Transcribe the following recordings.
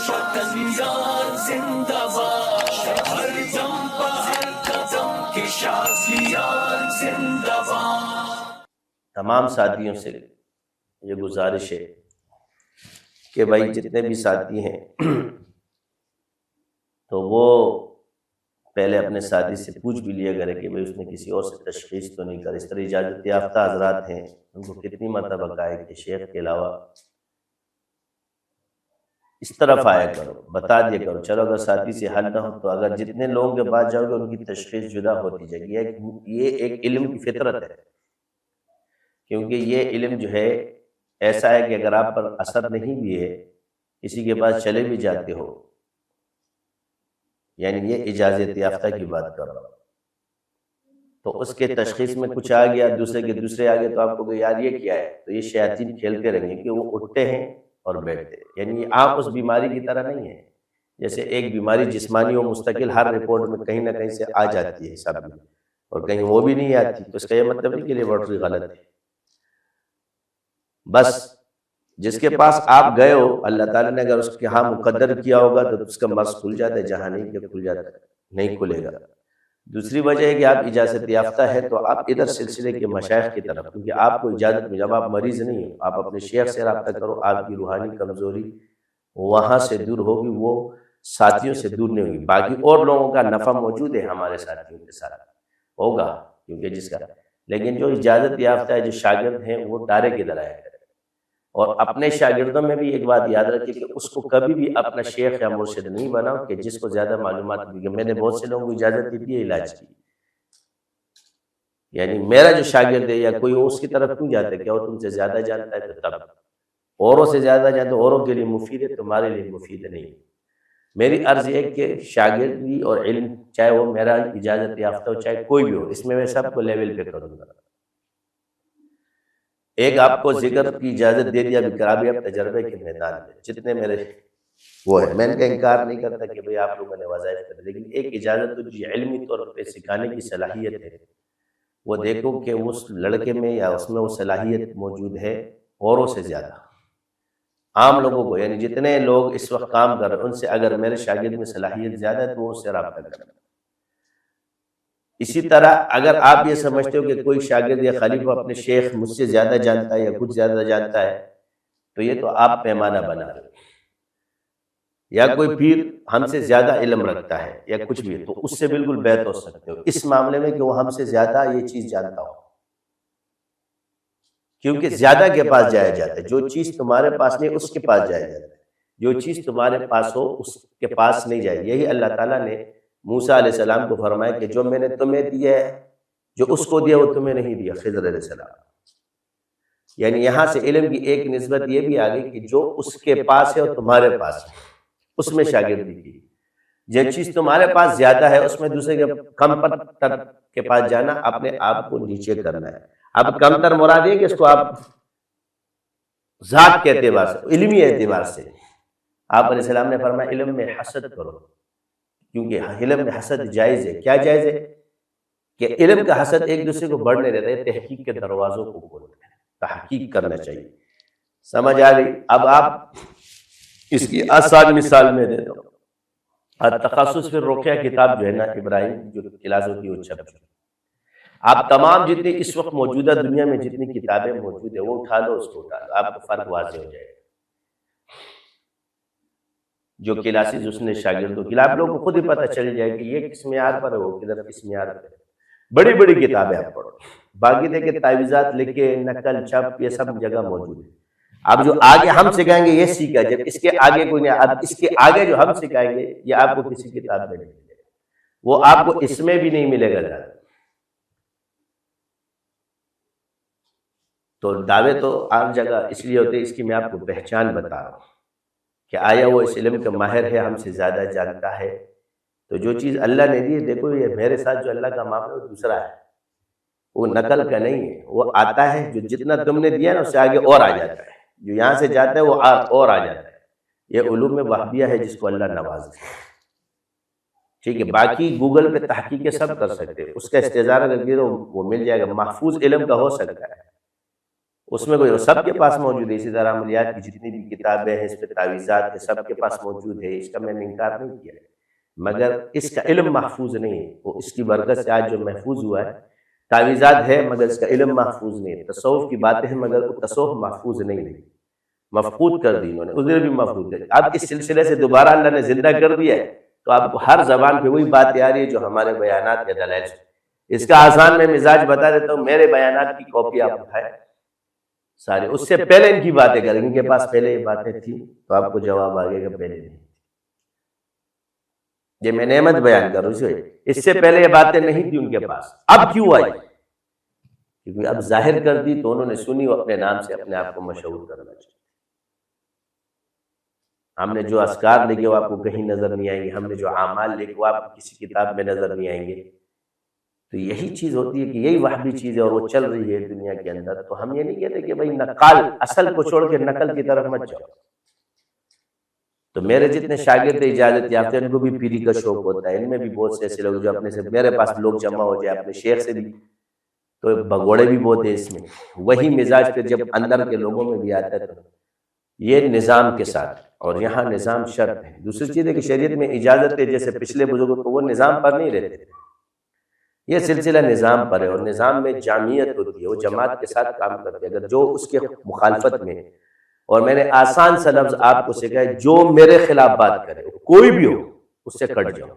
شکنیار زندہ باد، ہر دم پر ہر قدم کی شازیار زندہ باد۔ تمام ساتھیوں سے یہ گزارش ہے کہ بھائی جتنے بھی ساتھی ہیں تو وہ پہلے اپنے ساتھی سے پوچھ بھی لیا کرے کہ بھائی اس نے کسی اور سے تشخیص تو نہیں کر۔ اس طرح اجازت یافتہ حضرات ہیں ان کو کتنی مرتبہ کہا ہے کہ شیخ کے علاوہ اس طرف آیا کرو، بتا دیا کرو۔ چلو اگر ساتھی سے حل نہ ہو تو اگر جتنے لوگوں کے پاس جاؤ گے ان کی تشخیص جدا ہوتی جائے گی۔ یہ ایک علم کی فطرت ہے، کیونکہ یہ علم جو ہے ایسا ہے کہ اگر آپ پر اثر نہیں بھی ہے، کسی کے پاس چلے بھی جاتے ہو، یعنی یہ اجازت یافتہ کی بات کر رہا ہوں، تو اس کے تشخیص میں کچھ آ گیا، دوسرے کے دوسرے آ گئے، تو آپ کو کہ یار یہ کیا ہے، تو یہ شیاطین کھیلتے رہیں گے کہ وہ اٹھتے ہیں اور بیٹھتے ہیں۔ یعنی یہ عام اس بیماری کی طرح نہیں ہے، جیسے ایک بیماری جسمانی و مستقل ہر رپورٹ میں کہیں نہ کہیں سے آ جاتی ہے سب میں، اور کہیں وہ بھی نہیں آتی، تو اس کا یہ مطلب نہیں کہ لیبارٹری غلط ہے۔ بس جس کے پاس آپ گئے ہو، اللہ تعالیٰ نے اگر اس کے ہاں مقدر کیا ہوگا تو اس کا مرض کھل جاتا ہے، جہاں نہیں کہ کھل جاتا ہے، نہیں کھلے گا۔ دوسری وجہ ہے کہ آپ اجازت یافتہ ہے تو آپ ادھر سلسلے کے مشائخ کی طرف، کیونکہ آپ کو اجازت میں، جب آپ مریض نہیں ہو آپ اپنے شیخ سے رابطہ کرو، آپ کی روحانی کمزوری وہاں سے دور ہوگی، وہ ساتھیوں سے دور نہیں ہوگی۔ باقی اور لوگوں کا نفع موجود ہے ہمارے ساتھیوں کے ساتھ ہوگا، کیونکہ جس کا، لیکن جو اجازت یافتہ ہے، جو شاگرد ہیں، وہ ڈارے کی طرح ہے۔ اور اپنے شاگردوں میں بھی ایک بات یاد رکھیں کہ اس کو کبھی بھی اپنا شیخ یا مرشد نہیں بناؤ کہ جس کو زیادہ معلومات ہوگی۔ میں نے بہت سے لوگوں کو اجازت دی ہے علاج کی، یعنی میرا جو شاگرد ہے یا کوئی اس کی طرف کیوں جاتا ہے کہ وہ تم سے زیادہ جانتا ہے، تو تب اوروں سے زیادہ جانتا ہے، اوروں کے لیے مفید ہے، تمہارے لیے مفید نہیں۔ میری عرض یہ ہے کہ شاگردی اور علم، چاہے وہ میرا اجازت یافتہ ہو چاہے کوئی بھی ہو، اس میں سب کو لیول پہ کروں گا۔ ایک آپ کو ذکر کی اجازت دے دیا ابھی اب تجربے کے میدان میں جتنے میرے وہ ہے، میں ان کا انکار نہیں کرتا کہ بھئی آپ لوگوں نے وظائف کر، لیکن ایک اجازت تو جو علمی طور پہ سکھانے کی صلاحیت ہے، وہ دیکھو کہ اس لڑکے میں یا اس میں وہ صلاحیت موجود ہے اوروں سے زیادہ، عام لوگوں کو، یعنی جتنے لوگ اس وقت کام کر رہے ہیں ان سے اگر میرے شاگرد میں صلاحیت زیادہ ہے تو وہ اس سے رابطہ کرنا۔ اسی طرح اگر آپ یہ سمجھتے ہو کہ کوئی شاگرد یا خلیفہ اپنے شیخ مجھ سے زیادہ جانتا ہے یا کچھ زیادہ جانتا ہے، تو یہ تو آپ پیمانہ بنا رہے ہو، یا کوئی پیر ہم سے زیادہ علم رکھتا ہے یا کچھ بھی، تو اس سے بالکل بیعت ہو سکتے ہو اس معاملے میں کہ وہ ہم سے زیادہ یہ چیز جانتا ہو، کیونکہ زیادہ کے پاس جایا جاتا ہے۔ جو چیز تمہارے پاس نہیں اس کے پاس جایا جاتا ہے، جو چیز تمہارے پاس ہو اس کے پاس نہیں جائے۔ یہی اللہ تعالیٰ نے موسیٰ علیہ السلام کو فرمایا کہ جو میں نے تمہیں دیا ہے، جو اس کو دیا وہ تمہیں نہیں دیا، خضر علیہ السلام۔ یعنی یہاں سے علم کی ایک نسبت یہ بھی آ گئی کہ جو اس کے پاس ہے اور تمہارے پاس ہے، اس میں شاگردی کی۔ جو چیز تمہارے پاس زیادہ ہے اس میں دوسرے کے کم تر کے پاس جانا، اپنے آپ کو نیچے کرنا ہے۔ اب کم تر مراد ہے کہ اس کو آپ ذات کے اعتبار سے، علمی اعتبار سے، آپ علیہ السلام نے فرمایا علم میں حسد کرو، کیونکہ علم میں حسد جائز ہے۔ کیا جائز ہے؟ کہ علم کا حسد ایک دوسرے کو بڑھنے دیتا ہے، تحقیق کے دروازوں کو کھولتا ہے، تحقیق کرنا چاہیے۔ سمجھ آ گئی؟ اب آپ اس کی آسان مثال میں دیتا ہوں، التخصص فی الرقیہ کتاب جو ہے نا ابراہیم جو کلاسوں کی وہ چھپ چکی، آپ تمام جتنی اس وقت موجودہ دنیا میں جتنی کتابیں موجود ہیں وہ اٹھا لو، اس کو اٹھا لو، آپ کو فرق واضح ہو جائے گا۔ جو کلاسز اس نے شاگردوں کی، آپ لوگوں کو خود ہی پتہ چل جائے کہ یہ کس معیار پر ہے، وہ کدھر کس معیار پر ہے۔ بڑی بڑی کتابیں آپ پڑھو، باقی دیکھیں تعویذات لکھے، نقل چھپ، یہ سب جگہ موجود ہے۔ اب جو آگے ہم سکھائیں گے یہ سیکھا، جب اس کے آگے کوئی نہیں، اب اس کے آگے جو ہم سکھائیں گے یہ آپ کو کسی کتاب میں نہیں ملے گا، وہ آپ کو اس میں بھی نہیں ملے گا زیادہ۔ تو دعوے تو ہر جگہ اس لیے ہوتے ہیں، اس کی میں آپ کو پہچان بتا رہا ہوں کہ آیا وہ اس علم کا ماہر ہے، ہم سے زیادہ جانتا ہے۔ تو جو چیز اللہ نے دی ہے، دیکھو یہ میرے ساتھ جو اللہ کا معاملہ ہے وہ دوسرا ہے، وہ نقل کا نہیں ہے، وہ آتا ہے جو جتنا تم نے دیا نا اس سے آگے اور آ جاتا ہے، جو یہاں سے جاتا ہے وہ اور آ جاتا ہے۔ یہ علوم وہابیہ ہے جس کو اللہ نواز دے، ٹھیک ہے۔ باقی گوگل پہ تحقیق سب کر سکتے ہیں، اس کا استعارہ کر کے وہ مل جائے گا، محفوظ علم کا ہو سکتا ہے، اس میں کوئی سب کے پاس موجود ہے، اسی طرح عملیات کی جتنی بھی کتابیں ہیں، اس پہ تعویذات ہیں، سب کے پاس موجود ہے، اس کا میں نے انکار نہیں کیا، مگر اس کا علم محفوظ نہیں ہے، وہ اس کی برکت سے آج جو محفوظ ہوا ہے، تعویذات ہے مگر اس کا علم محفوظ نہیں ہے، تصوف کی باتیں ہیں مگر وہ تصوف محفوظ نہیں ہے، مفقود کر دی انہوں نے، ادھر بھی مفقود کر دی۔ اب اس سلسلے سے دوبارہ اللہ نے زندہ کر دیا ہے، تو آپ کو ہر زبان پہ وہی باتیں آ رہی ہے جو ہمارے بیانات یا دلائل سے۔ اس کا آسان میں مزاج بتا دیتا ہوں، میرے بیانات کی کاپی آپ اٹھائیں سارے، اس سے پہلے ان کی باتیں کریں، ان کے پاس پہلے یہ باتیں تھیں تو آپ کو جواب آگے گا، پہلے نہیں۔ یہ میں نعمت بیان کر رہا ہوں، اس سے پہلے یہ باتیں نہیں تھی ان کے پاس، اب کیوں آئی؟ کیونکہ اب ظاہر کر دی تو انہوں نے سنی، وہ اپنے نام سے اپنے آپ کو مشہور کرنا چاہتے۔ ہم نے جو اذکار لکھے وہ آپ کو کہیں نظر نہیں آئیں گے، ہم نے جو اعمال لکھے وہ آپ کو کسی کتاب میں نظر نہیں آئیں گے۔ تو یہی چیز ہوتی ہے کہ یہی وہابی چیز ہے اور وہ چل رہی ہے دنیا کے اندر۔ تو ہم یہ نہیں کہتے کہ بھائی نقال، اصل کو چھوڑ کے نقل کی طرف مت جاؤ۔ تو میرے جتنے شاگرد اجازت یافتہ ان کو بھی پیری کا شوق ہوتا ہے، ان میں بھی بہت سے ایسے لوگ جو اپنے سے، میرے پاس لوگ جمع ہو جائے اپنے شیخ سے بھی، تو بھگوڑے بھی بہت ہیں اس میں، وہی مزاج پھر جب اندر کے لوگوں میں بھی آتا ہے تو یہ نظام کے ساتھ، اور یہاں نظام شرط ہے۔ دوسری چیز ہے کہ شریعت میں اجازت ہے، جیسے پچھلے بزرگوں کو وہ نظام پر نہیں رہتے تھے، یہ سلسلہ نظام پر ہے، اور نظام میں جامعیت ہوتی ہے، وہ جماعت کے ساتھ کام کرتے ہیں۔ اگر جو اس کے مخالفت میں، اور میں نے آسان سا لفظ آپ کو سکھایا، جو میرے خلاف بات کرے کوئی بھی ہو اس سے کٹ جاؤ۔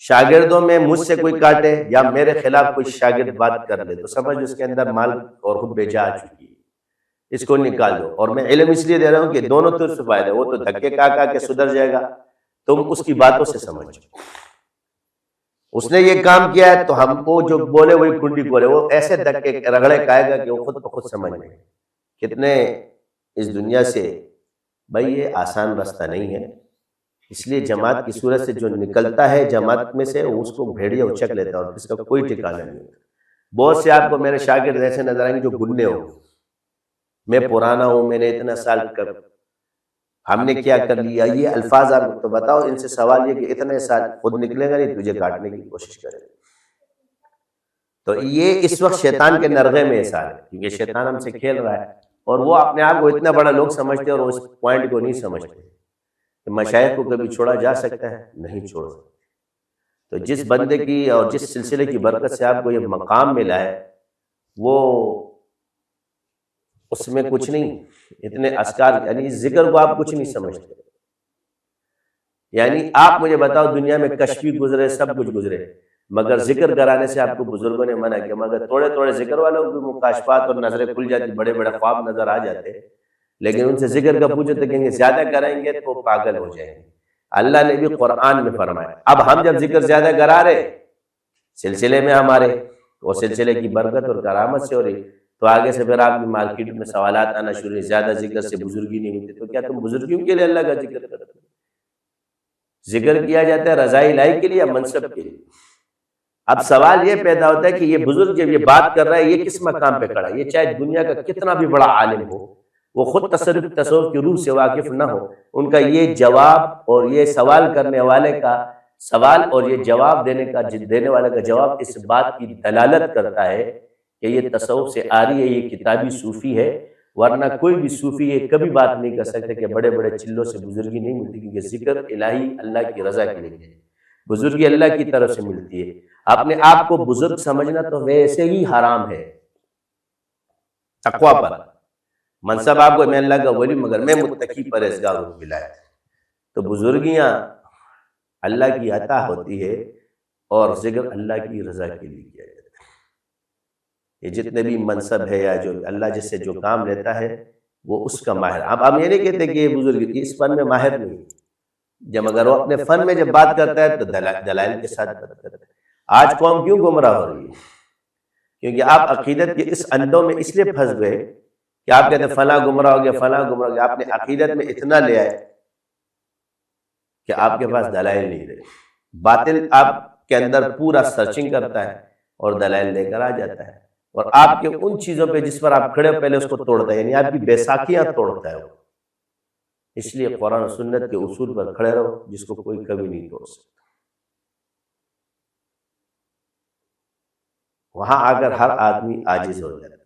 شاگردوں میں مجھ سے کوئی کاٹے یا میرے خلاف کوئی شاگرد بات کر لے تو سمجھ اس کے اندر مال اور خود بیجا آ چکی ہے، اس کو نکال دو۔ اور میں علم اس لیے دے رہا ہوں کہ دونوں طرف سے فائدہ ہے، وہ تو دھکے کا کے سدھر جائے گا، تم اس کی باتوں سے سمجھو۔ اس نے یہ کام کیا ہے تو ہم کو جو بولے وہی کنڈی کھولے، وہ ایسے دھکے رگڑے کھائے گا کہ وہ خود بخود سمجھ لے۔ کتنے اس دنیا سے، بھائی یہ آسان راستہ نہیں ہے، اس لیے جماعت کی صورت سے جو نکلتا ہے جماعت میں سے اس کو بھیڑیا اچک لیتا ہے، اور اس کا کوئی ٹھکانہ نہیں ہوتا۔ بہت سے آپ کو میرے شاگرد ایسے نظر آئیں گے جو گنے ہوں، میں پرانا ہوں، میں نے اتنا سال کر، ہم نے کیا کر لیا، یہ الفاظ آپ تو بتاؤ ان سے سوال یہ کہ اتنے سال، خود نکلے گا نہیں، تجھے کاٹنے کی کوشش کرے گا۔ تو یہ اس وقت شیطان کے نرغے میں ایسا ہے، کیونکہ شیطان ہم سے کھیل رہا ہے، اور وہ اپنے آپ کو اتنا بڑا لوگ سمجھتے ہیں اور اس پوائنٹ کو نہیں سمجھتے کہ مشائخ کو کبھی چھوڑا جا سکتا ہے، نہیں چھوڑ سکتا۔ تو جس بندے کی اور جس سلسلے کی برکت سے آپ کو یہ مقام ملا ہے، وہ اس میں کچھ نہیں، اتنے اذکار یعنی اس ذکر کو آپ کچھ نہیں سمجھتے۔ یعنی آپ مجھے بتاؤ دنیا میں کشفی گزرے، سب کچھ گزرے، مگر ذکر کرانے سے آپ کو بزرگوں نے منع کیا، مگر تھوڑے تھوڑے ذکر والوں کو مکاشفات اور نظریں کھل جاتی، بڑے بڑے خواب نظر آ جاتے، لیکن ان سے ذکر کا پوچھو تو کہیں گے زیادہ کریں گے تو پاگل ہو جائیں گے۔ اللہ نے بھی قرآن میں فرمایا، اب ہم جب ذکر زیادہ کرا رہے سلسلے میں ہمارے، وہ سلسلے کی برکت اور کرامت سے ہو رہی، تو آگے سے پھر آپ کی مارکیٹ میں سوالات آنا شروع ہیں، زیادہ ذکر سے بزرگی نہیں ہوتی، تو کیا تم بزرگیوں کے لیے اللہ کا ذکر کرتے ہو؟ ذکر کیا جاتا ہے رضا الہی کے لیے یا منصب کے لیے؟ اب سوال یہ پیدا ہوتا ہے کہ یہ بزرگ جب یہ بات کر رہا ہے، یہ کس مقام پہ کھڑا ہے؟ یہ چاہے دنیا کا کتنا بھی بڑا عالم ہو، وہ خود تصوف کی روح سے واقف نہ ہو، ان کا یہ جواب اور یہ سوال کرنے والے کا سوال اور یہ جواب دینے والے کا جواب اس بات کی دلالت کرتا ہے کہ یہ تصوف سے آ رہی ہے، یہ کتابی صوفی ہے، ورنہ کوئی بھی صوفی یہ کبھی بات نہیں کر سکتا کہ بڑے بڑے چلوں سے بزرگی نہیں ملتی، کیونکہ ذکر الہی اللہ کی رضا کے لیے، بزرگی اللہ کی طرف سے ملتی ہے۔ اپنے آپ کو بزرگ سمجھنا تو ویسے ہی حرام ہے تقویٰ پر۔ منصب آپ کو میں اللہ کا ولی مگر میں متقی پرہیزگار ہوں ولایت، تو بزرگیاں اللہ کی عطا ہوتی ہے اور ذکر اللہ کی رضا کے لیے کیا جاتا ہے۔ یہ جتنے بھی منصب ہے یا جو اللہ جس سے جو کام لیتا ہے وہ اس کا ماہر۔ اب ہم یہ نہیں کہتے کہ یہ بزرگ اس فن میں ماہر نہیں، جب اگر وہ اپنے فن میں جب بات کرتا ہے تو دلائل کے ساتھ بات کرتا ہے۔ آج قوم کیوں گمراہ ہو رہی ہے؟ کیونکہ آپ عقیدت کے اس اندوں میں اس لیے پھنس گئے کہ آپ کہتے ہیں فلاں گمراہ ہو گیا، فلاں گمراہ ہو گیا، آپ نے عقیدت میں اتنا لے آئے کہ آپ کے پاس دلائل نہیں رہے۔ باطل آپ کے اندر پورا سرچنگ کرتا ہے اور دلائل لے کر آ جاتا ہے، اور آپ کے ان چیزوں پہ جس پر آپ کھڑے ہو پہلے اس کو توڑتا ہے، یعنی آپ کی بیساکھیاں توڑتا ہے وہ۔ اس لیے قرآن و سنت کے اصول پر کھڑے رہو جس کو کوئی کبھی نہیں توڑ سکتا۔ وہاں آ کر ہر آدمی عاجز ہو جاتا ہے۔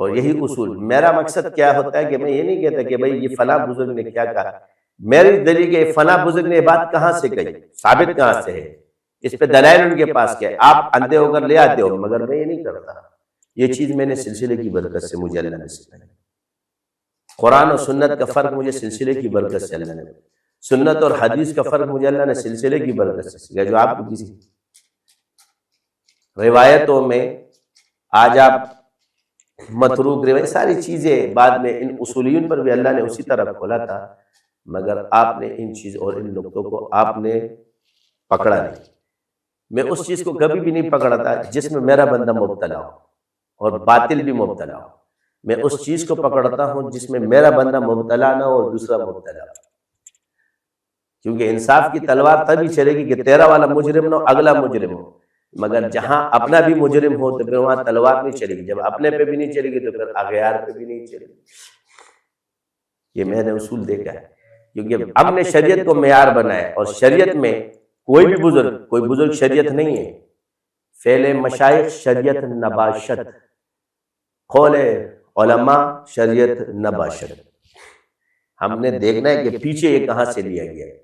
اور یہی اصول. میرا مقصد کیا ہوتا ہے کہ میں یہ نہیں کہتا کہ بھئی یہ فلاں بزرگ نے کیا کہا، میری دلیل کہ فلاں بزرگ نے یہ بات کہاں سے کہی، ثابت کہاں سے ہے، اس پہ دلائل ان کے پاس کیا ہے. آپ اندھے ہو کر لے آتے ہو، مگر میں یہ نہیں کرتا. یہ چیز میں نے سلسلے کی برکت سے مجھے اللہ نے سکھائی. قرآن اور سنت کا فرق مجھے سلسلے کی برکت سے اللہ نے، سنت اور حدیث کا فرق مجھے اللہ نے سلسلے کی برکت سے سکھایا. جو آپ کو کسی روایتوں میں آج آپ متروک روایت ساری چیزیں بعد میں ان اصولیوں پر بھی اللہ نے اسی طرح کھولا تھا، مگر آپ نے ان چیز اور ان نقطوں کو آپ نے پکڑا نہیں. میں اس چیز کو کبھی بھی نہیں پکڑا تھا جس میں میرا بندہ مبتلا ہو اور باطل بھی مبتلا ہو. میں اس چیز کو پکڑتا ہوں جس میں میرا بندہ مبتلا نہ ہو اور دوسرا مبتلا ہو. کیونکہ انصاف کی تلوار تبھی چلے گی کہ تیرا والا مجرم نہ ہو اگلا مجرم ہو، مگر جہاں اپنا بھی مجرم ہو تو پھر وہاں تلوار نہیں چلے گی. جب اپنے پہ بھی نہیں چلے گی تو پھر اغیار پہ بھی نہیں چلے گی. یہ میں نے اصول دیکھا ہے، کیونکہ ہم نے شریعت کو معیار بنایا اور شریعت میں کوئی بھی بزرگ، کوئی بزرگ شریعت نہیں ہے. فعل مشائخ شریعت نباشت، قول علماء شریعت نباشت. ہم نے دیکھنا ہے کہ پیچھے یہ کہاں سے لیا گیا ہے.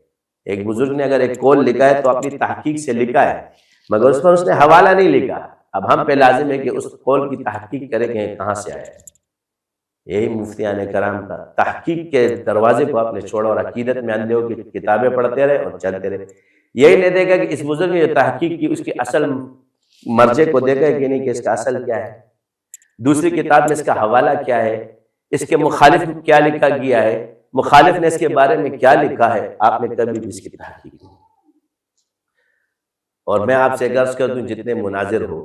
ایک بزرگ نے اگر ایک قول لکھا ہے تو اپنی تحقیق سے لکھا ہے، مگر اس پر اس نے حوالہ نہیں لکھا. اب ہم پہ لازم ہے کہ اس قول کی تحقیق کریں کہ کہاں سے آیا ہے. یہی مفتیان کرام کا تحقیق کے دروازے کو آپ نے چھوڑا اور عقیدت میں اندھے ہو کہ کتابیں پڑھتے رہے اور چلتے رہے. یہی نہیں دیکھا کہ اس بزرگ نے جو تحقیق کی اس کی اصل مرجع کو دیکھا کہ نہیں، کہ اس کا اصل کیا ہے، دوسری کتاب میں اس کا حوالہ کیا ہے، اس کے مخالف کیا لکھا گیا ہے، مخالف نے اس کے بارے میں کیا لکھا ہے. آپ نے کبھی بھی اس کی تحقیق کی. اور میں آپ سے عرض کر دوں، جتنے مناظر ہو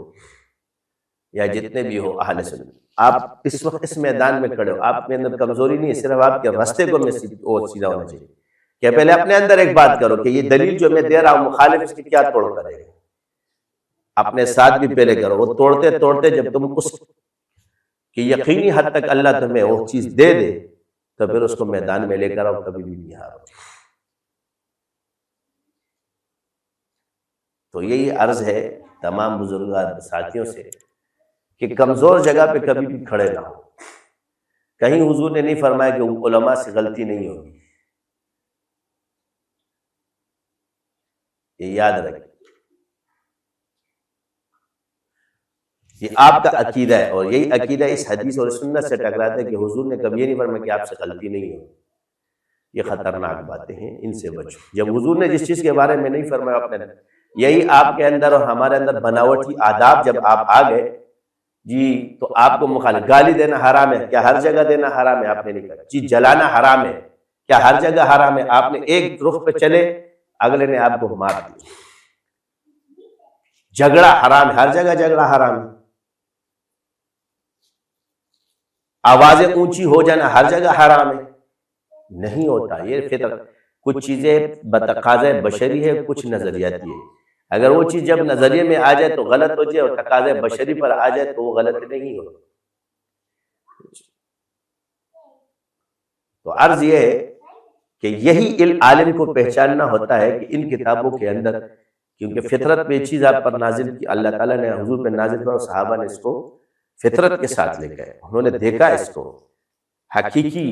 یا جتنے بھی ہو اہل سنت، آپ اس وقت اس میدان میں کھڑے ہو، آپ کے اندر کمزوری نہیں ہے، صرف آپ کے راستے کو میں اور سیدھا ہونا چاہیے. کہ پہلے اپنے اندر ایک بات کرو کہ یہ دلیل جو میں دے رہا ہوں مخالف اس کی کیا توڑ کرے گا. اپنے ساتھ بھی پہلے کرو. وہ توڑتے توڑتے جب تم اس کہ یقینی حد تک اللہ تمہیں وہ چیز دے دے تو پھر اس کو میدان میں لے کر آؤ، کبھی بھی نہیں ہارو. تو یہی عرض ہے تمام بزرگان ساتھیوں سے کہ کمزور جگہ پہ کبھی بھی کھڑے نہ ہو. کہیں حضور نے نہیں فرمایا کہ علماء سے غلطی نہیں ہوگی، یہ یاد رکھیں. یہ آپ کا عقیدہ ہے اور یہی عقیدہ اس حدیث اور سنت سے ٹکراتا ہے کہ حضور نے کبھی یہ نہیں فرمایا کہ آپ سے غلطی نہیں ہوگی. یہ خطرناک باتیں ہیں، ان سے بچو. جب حضور نے جس چیز کے بارے میں نہیں فرمایا اپنے یہی آپ کے اندر اور ہمارے اندر بناوٹی آداب جب آپ آ گئے جی تو آپ کو مخالف. گالی دینا حرام ہے، کیا ہر جگہ دینا حرام ہے؟ آپ نے نہیں کہا. جی جلانا حرام ہے، کیا ہر جگہ حرام ہے؟ آپ نے ایک رخ پہ چلے، اگلے نے آپ کو مار دیا. جھگڑا حرام ہے، ہر جگہ جھگڑا حرام ہے. آوازیں اونچی ہو جانا ہر جگہ حرام ہے. نہیں ہوتا. یہ فطرت. کچھ چیزیں بتقاضۂ بشری ہے، کچھ نظریاتی ہے. اگر وہ چیز جب نظریے میں آ جائے تو غلط ہو جائے اور تقاضۂ بشری پر آ جائے تو وہ غلط نہیں ہو. تو عرض یہ ہے کہ یہی عالم کو پہچاننا ہوتا ہے کہ ان کتابوں کے اندر، کیونکہ فطرت پہ چیز آپ پر نازل کی، اللہ تعالیٰ نے حضور پہ نازل کیا اور صحابہ نے اس کو فطرت کے ساتھ لے گئے. انہوں نے دیکھا اس کو، حقیقی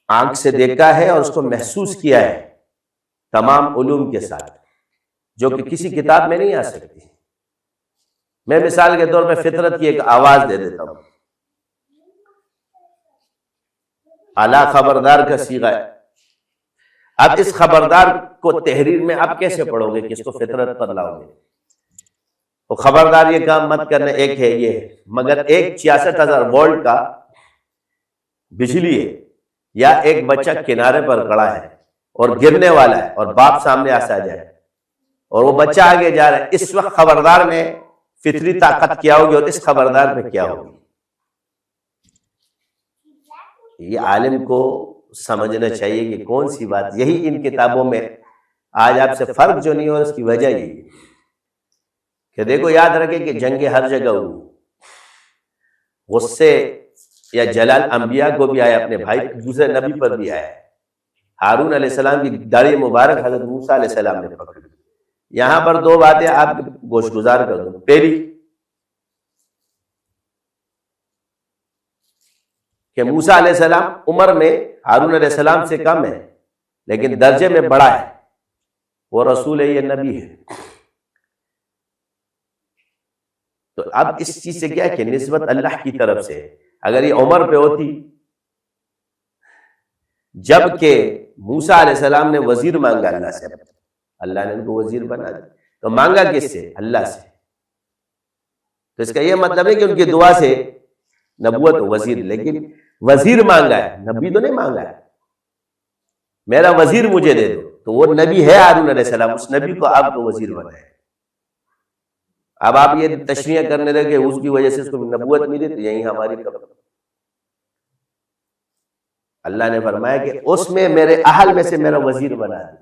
آنکھ سے دیکھا ہے اور اس کو محسوس کیا ہے تمام علوم کے ساتھ، جو کہ کسی کتاب میں نہیں آ سکتی. میں مثال کے طور پہ فطرت کی ایک آواز دے دیتا ہوں. اعلیٰ خبردار کا صیغہ ہے. اب اس خبردار کو تحریر میں آپ کیسے پڑھو گے کہ اس کو فطرت پر لاؤ گے؟ تو خبردار یہ کام مت کرنا. ایک ہے یہ ہے، مگر ایک 66,000 وولٹ کا بجلی ہے یا ایک بچہ کنارے پر کھڑا ہے اور گرنے والا ہے اور باپ سامنے آ جائے اور وہ بچہ آگے جا رہا ہے، اس وقت خبردار میں فطری طاقت کیا ہوگی اور اس خبردار میں کیا ہوگی؟ یہ عالم کو سمجھنا چاہیے کہ کون سی بات. یہی ان کتابوں میں آج آپ سے فرق جو نہیں ہو اس کی وجہ یہی کہ دیکھو یاد رکھیں کہ جنگ ہر جگہ ہوئی، غصے یا جلال انبیاء کو بھی آیا، اپنے بھائی دوسرے نبی پر بھی آیا. ہارون علیہ السلام کی داڑھی مبارک حضرت موسیٰ علیہ السلام نے پکڑی. یہاں پر دو باتیں آپ گوش گزار کر دوں. پہلی، کہ موسیٰ علیہ السلام عمر میں ہارون علیہ السلام سے کم ہے لیکن درجے میں بڑا ہے، وہ رسول ہے، یہ نبی ہے۔ تو اب اس چیز سے کیا ہے کہ نسبت اللہ کی طرف سے، اگر یہ عمر پہ ہوتی، جبکہ موسیٰ علیہ السلام نے وزیر مانگا اللہ سے، اللہ نے ان کو وزیر بنا دیا، تو مانگا کس سے؟ اللہ سے۔ تو اس کا یہ مطلب ہے کہ ان کی دعا سے نبوت وزیر، لیکن وزیر مانگا ہے، نبی تو نہیں مانگا ہے، میرا وزیر مجھے دے دو، تو وہ نبی ہے ہارون علیہ السلام، اس نبی کو آپ کو وزیر بنائے۔ اب آپ یہ تشریح کرنے لگے اس کی وجہ سے اس کو نبوت ملی، تو یہی ہماری قبر۔ اللہ نے فرمایا کہ اس میں میرے اہل میں سے میرا وزیر بنا دے،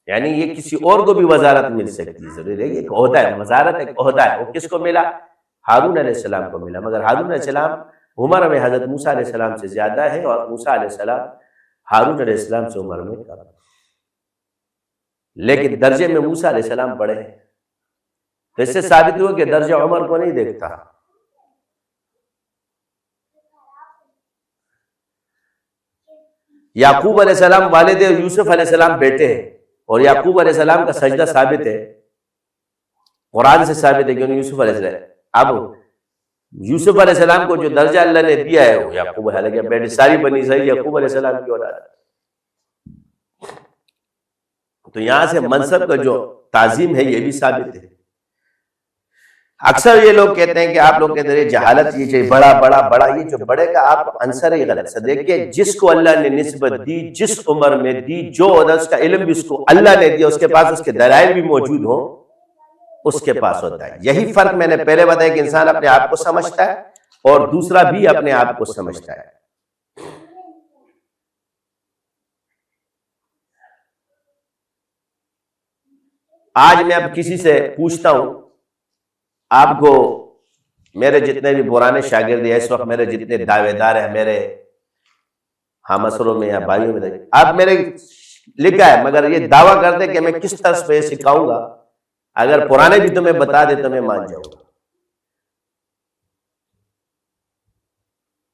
یعنی یہ کسی اور کو بھی وزارت مل سکتی ہے، ضروری ہے ایک عہدہ ہے، وزارت ایک عہدہ ہے، وہ کس کو ملا؟ ہارون علیہ السلام کو ملا، مگر ہارون علیہ السلام عمر میں حضرت موسیٰ علیہ السلام سے زیادہ ہے، اور موسیٰ علیہ السلام ہارون علیہ السلام سے عمر میں کم، لیکن درجے میں موسیٰ علیہ السلام بڑے ہیں۔ تو اس سے ثابت ہوا کہ درجہ عمر کو نہیں دیکھتا۔ یعقوب علیہ السلام والد ہیں، یوسف علیہ السلام بیٹے ہیں، اور یعقوب علیہ السلام کا سجدہ ثابت ہے، قرآن سے ثابت ہے کہ انہوں یوسف علیہ السلام، اب یوسف علیہ السلام کو جو درجہ اللہ نے دیا ہے وہ یعقوب علیہ السلام، بیٹے ساری بنی اسرائیل یعقوب علیہ السلام کی اولاد۔ تو یہاں سے منصب کا جو تعظیم ہے یہ بھی ثابت ہے۔ اکثر یہ لوگ کہتے ہیں کہ آپ لوگ کہتے ہیں جہالت، یہ چاہیے بڑا بڑا بڑا، یہ جو بڑے کا آپ عنصر ہی غلط سے دیکھیں، جس کو اللہ نے نسبت دی، جس عمر میں دی، جو اس کا علم بھی اس کو اللہ نے دیا، اس کے پاس اس کے دلائل بھی موجود ہوں، اس کے پاس ہوتا ہے۔ یہی فرق میں نے پہلے بتایا کہ انسان اپنے آپ کو سمجھتا ہے اور دوسرا بھی اپنے آپ کو سمجھتا ہے۔ آج میں اب کسی سے پوچھتا ہوں، آپ کو میرے جتنے بھی پرانے شاگرد ہیں، اس وقت میرے جتنے دعوے دار ہیں میرے ہمسروں میں یا بھائیوں میں، آپ میرے لکھا ہے، مگر یہ دعویٰ کرتے کہ میں کس طرح پہ سکھاؤں گا، اگر پرانے بھی تمہیں بتا دے تو میں مان جاؤں گا۔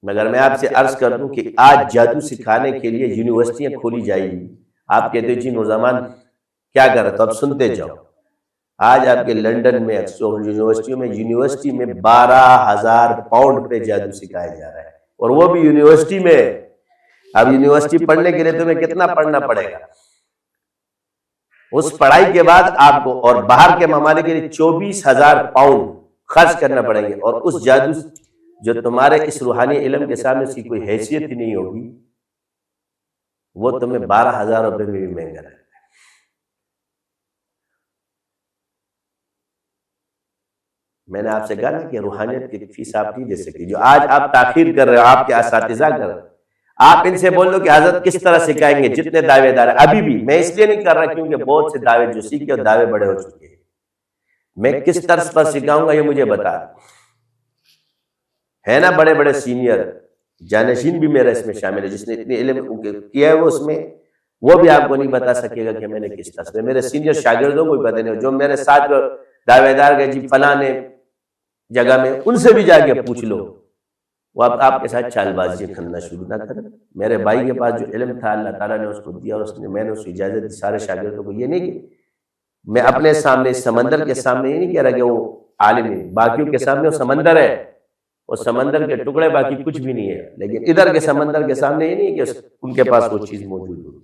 مگر میں آپ سے عرض کر دوں کہ آج جادو سکھانے کے لیے یونیورسٹیاں کھولی جائیں گی۔ آپ کہتے جی نوجوان کیا کر رہے تو اب سنتے جاؤ۔ آج آپ کے لنڈن میں یونیورسٹی میں 12,000 پاؤنڈ پہ جادو سکھایا جا رہا ہے، اور وہ بھی یونیورسٹی میں۔ اب یونیورسٹی پڑھنے کے لیے تمہیں کتنا پڑھنا پڑے گا؟ اس پڑھائی کے بعد آپ کو اور باہر کے ممالک کے لیے 24,000 پاؤنڈ خرچ کرنا پڑیں گے، اور اس جادو جو تمہارے اس روحانی علم کے سامنے اس کی کوئی حیثیت ہی نہیں ہوگی، وہ تمہیں 12,000 روپے میں بھی مہنگا ہے۔ میں نے آپ سے کہا نا کہ روحانیت کی فیس آپ نہیں دے سکتی، جو آج آپ تاخیر کر رہے ہو، آپ کے اساتذہ کر رہے ہیں، آپ ان سے بول دو کہ حضرت کس طرح سکھائیں گے، جتنے دعوے دار ہیں۔ ابھی بھی میں اس لیے نہیں کر رہا کیونکہ بہت سے دعوے جو سیکھے اور دعوے بڑے ہو چکے ہیں، میں کس طرز پر سکھاؤں گا یہ مجھے بتا ہے نا۔ بڑے بڑے سینئر جانشین بھی میرا اس میں شامل ہے، جس نے اتنی علم کیا ہے وہ اس میں، وہ بھی آپ کو نہیں بتا سکے گا کہ میں نے کس طرح سے، میرے سینئر شاگردوں کو بھی پتہ نہیں، جو میرے ساتھ دعوے دار گئے جی فلاں جگہ میں، ان سے بھی جا کے پوچھ لو، وہ آپ کے ساتھ چال بازی کرنا شروع نہ کریں۔ میرے بھائی کے پاس جو علم تھا اللہ تعالیٰ نے اس کو دیا، اور میں نے اس کو اجازت دی سارے شاگردوں کو۔ یہ نہیں کہ میں اپنے سامنے سمندر کے سامنے یہ نہیں کہہ رہا کہ وہ عالم ہے، باقیوں کے سامنے وہ سمندر ہے، وہ سمندر کے ٹکڑے باقی کچھ بھی نہیں ہے، لیکن ادھر کے سمندر کے سامنے یہ نہیں کہ ان کے پاس وہ چیز موجود ہو۔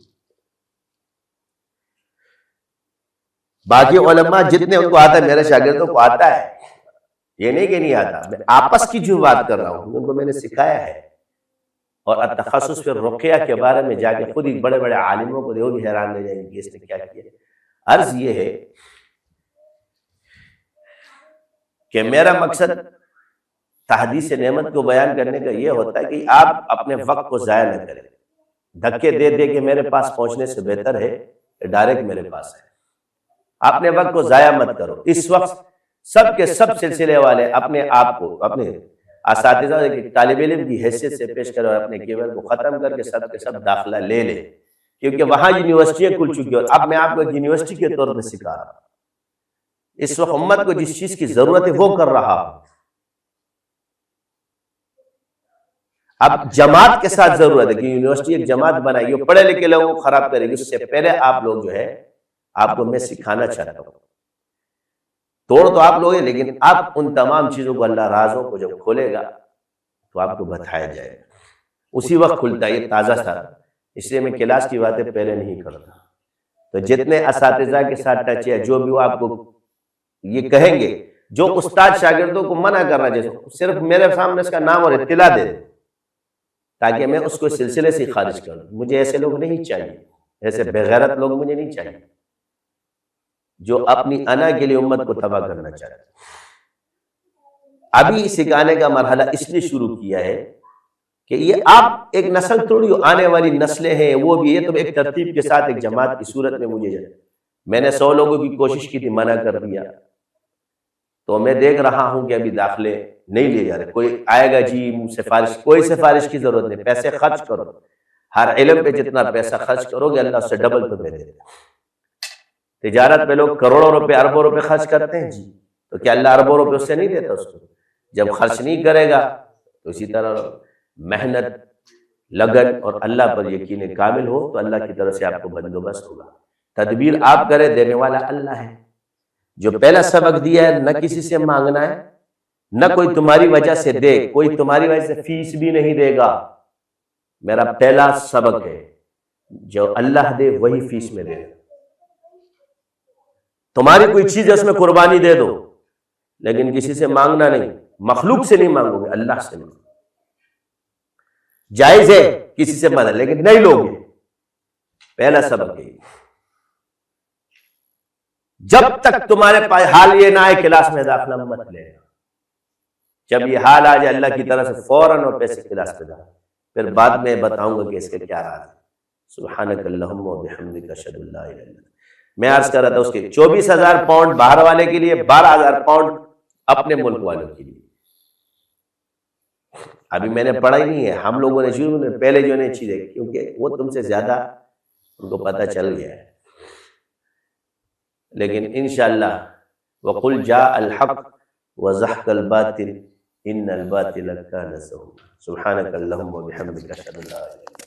باقی علماء جتنے ان کو آتا ہے، میرے شاگردوں کو آتا ہے، یہ نہیں کہ نہیں آتا۔ میں آپس کی جو بات کر رہا ہوں ان کو میں نے سکھایا ہے، اور التخصص پہ رقیہ کے بارے میں جا کے خود ہی بڑے بڑے عالموں کو دیکھو بھی حیران رہ جائیں گے کہ اس نے کیا کیا۔ عرض یہ ہے کہ میرا مقصد تحدیث نعمت کو بیان کرنے کا یہ ہوتا ہے کہ آپ اپنے وقت کو ضائع نہ کریں، دھکے دے دے کے میرے پاس پہنچنے سے بہتر ہے کہ ڈائریکٹ میرے پاس ہے۔ اپنے وقت کو ضائع مت کرو۔ اس وقت سب کے سب سلسلے والے اپنے آپ کو اپنے اساتذہ کے طالب علم کی حیثیت سے پیش کرو، اور اپنے کیبل کو ختم کر کے سب کے سب داخلہ لے لے، کیونکہ وہاں یونیورسٹیاں کھل چکی ہیں، اور اب میں آپ کو ایک یونیورسٹی کے طور پر سکھا رہا ہوں۔ اس وقت امت کو جس چیز کی ضرورت ہے وہ کر رہا ہوں۔ اب جماعت کے ساتھ ضرورت ہے کہ یونیورسٹی ایک جماعت بنائی، جو پڑھے لکھے لوگوں کو خراب کرے گی، اس سے پہلے آپ لوگ جو ہے آپ کو میں سکھانا چاہتا ہوں، توڑ تو آپ لوگ ہیں لیکن آپ ان تمام چیزوں کو اللہ رازوں کو جب کھولے گا تو آپ کو بتایا جائے گا، اسی وقت کھلتا ہے، یہ تازہ تھا، اس لیے میں کلاس کی باتیں پہلے نہیں کرتا۔ تو جتنے اساتذہ کے ساتھ ٹچ ہے، جو بھی وہ آپ کو یہ کہیں گے، جو استاد شاگردوں کو منع کر رہا ہے، صرف میرے سامنے اس کا نام اور اطلاع دے دیں تاکہ میں اس کو سلسلے سے خارج کروں۔ مجھے ایسے لوگ نہیں چاہیے، ایسے بغیرت لوگ مجھے نہیں چاہیے جو اپنی انا کے لیے امت کو تباہ کرنا چاہتے ہیں۔ ابھی سکھانے کا مرحلہ اس لیے شروع کیا ہے کہ یہ آپ ایک نسل توڑی، آنے والی نسلیں ہیں وہ بھی، یہ تو ایک ترتیب کے ساتھ ایک جماعت کی صورت میں مجھے میں نے 100 لوگوں کی کوشش کی تھی، منع کر دیا، تو میں دیکھ رہا ہوں کہ ابھی داخلے نہیں لیے جا رہے۔ کوئی آئے گا جی سفارش، کوئی سفارش کی ضرورت نہیں، پیسے خرچ کرو، ہر علم پہ جتنا پیسہ خرچ کرو گے اللہ اس سے ڈبل تمہیں دے گا۔ تجارت پہ لوگ کروڑوں روپے اربوں روپے خرچ کرتے ہیں جی، تو کیا اللہ اربوں روپے اس سے نہیں دیتا اس کو؟ جب خرچ نہیں کرے گا تو اسی طرح محنت، لگن اور اللہ پر یقین کامل ہو تو اللہ کی طرف سے آپ کو بندوبست ہوگا۔ تدبیر آپ کرے، دینے والا اللہ ہے۔ جو پہلا سبق دیا ہے، نہ کسی سے مانگنا ہے، نہ کوئی تمہاری وجہ سے دے، کوئی تمہاری وجہ سے فیس بھی نہیں دے گا۔ میرا پہلا سبق ہے، جو اللہ دے وہی فیس میں دے۔ تمہاری کوئی چیز ہے اس میں قربانی دے دو، لیکن کسی سے مانگنا نہیں، مخلوق سے نہیں مانگو گے، اللہ سے مانگو۔ جائز ہے کسی سے مانگنا لیکن نہیں لوگے، پہلا سبق ہے۔ جب تک تمہارے پاس حال یہ نہ آئے کلاس میں داخلہ مت لے، جب یہ حال آ جائے اللہ کی طرف سے فوراً اور پیسے کلاس میں داخل، پھر بعد میں بتاؤں گا کہ اس کے کیا راز ہے۔ سبحانک اللہم و بحمدک اشہد ان لا الہ الا انت۔ میں عرض کر رہا تھا اس کے 24,000 پاؤنڈ باہر والے کے لیے، 12,000 پاؤنڈ اپنے ملک والوں کے لیے۔ ابھی میں نے پڑھا ہی نہیں ہے، ہم لوگوں نے شروع میں پہلے جو نہیں چیزیں، کیونکہ وہ تم سے زیادہ ان کو پتہ چل گیا ہے، لیکن انشاءاللہ وَقُلْ جَاءَ الْحَقُّ وَزَحَقَ الْبَاطِلُ إِنَّ الْبَاطِلَ كَانَ زَهُوقًا۔ سبحانك اللهم وبحمدك أشهد أن لا إله إلا أنت۔